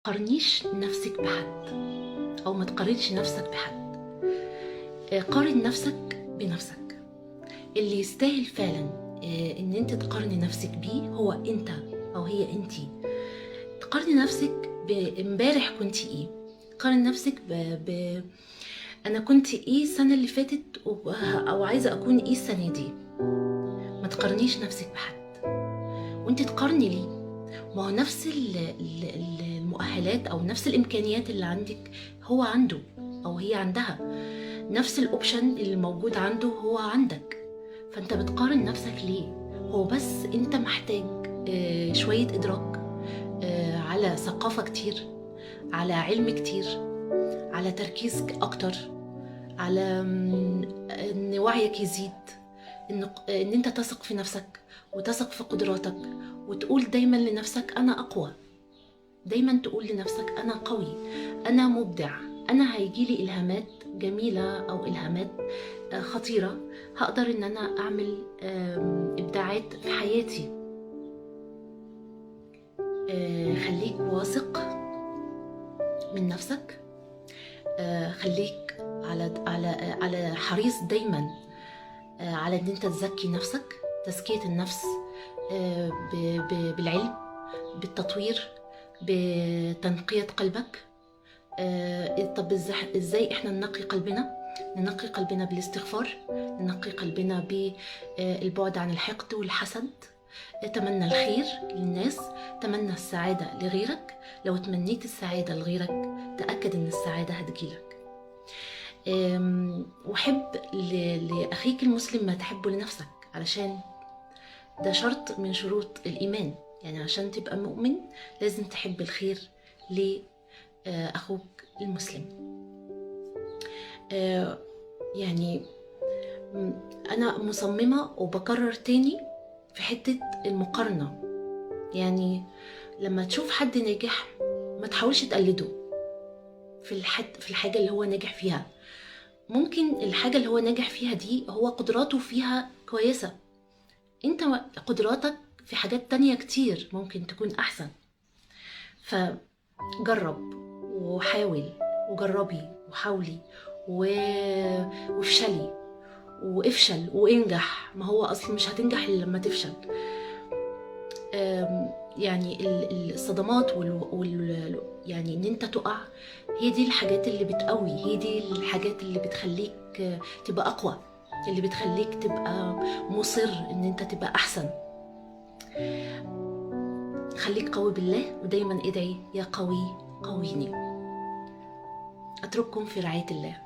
تقارنيش نفسك بحد او ما تقارنش نفسك بحد. قارن نفسك بنفسك. اللي يستاهل فعلا ان انت تقارني نفسك بيه هو انت او هي انتي. تقارني نفسك بامبارح كنتي ايه، قارن نفسك انا كنت ايه السنه اللي فاتت او عايزه اكون ايه السنه دي. ما تقارنيش نفسك بحد. وانت تقارني ليه؟ ما هو نفس المؤهلات او نفس الامكانيات اللي عندك هو عنده او هي عندها، نفس الاوبشن اللي موجود عنده هو عندك. فانت بتقارن نفسك ليه؟ هو بس انت محتاج شوية ادراك، على ثقافة كتير، على علم كتير، على تركيز اكتر، على ان وعيك يزيد، ان انت تثق في نفسك وتثق في قدراتك وتقول دايما لنفسك انا اقوى. دايما تقول لنفسك انا قوي، انا مبدع، انا هيجيلي الهامات جميلة او الهامات خطيرة، هقدر ان انا اعمل ابداعات في حياتي. خليك واثق من نفسك. خليك على حريص دايما على ان انت تزكي نفسك. تزكية النفس بالعلم، بالتطوير، بتنقية قلبك. طب ازاي احنا ننقي قلبنا؟ ننقي قلبنا بالاستغفار، ننقي قلبنا بالبعد عن الحقد والحسد. تمنى الخير للناس، تمنى السعادة لغيرك. لو تمنيت السعادة لغيرك تأكد ان السعادة هتجيلك. وحب لأخيك المسلم ما تحبه لنفسك، علشان ده شرط من شروط الإيمان. يعني عشان تبقى مؤمن لازم تحب الخير لأخوك المسلم. يعني أنا مصممة وبكرر تاني في حتة المقارنة. يعني لما تشوف حد ناجح ما تحاولش تقلده في الحاجة اللي هو ناجح فيها. ممكن الحاجة اللي هو ناجح فيها دي هو قدراته فيها كويسة، انت قدراتك في حاجات تانية كتير ممكن تكون أحسن. فجرب وحاول وجربي وحاولي وافشلي وافشل وانجح. ما هو أصلا مش هتنجح إلا لما تفشل. يعني الصدمات يعني ان انت تقع، هي دي الحاجات اللي بتقوي، هي دي الحاجات اللي بتخليك تبقى اقوى، اللي بتخليك تبقى مصر ان انت تبقى احسن. خليك قوي بالله ودايما ادعي يا قوي قويني. اترككم في رعاية الله.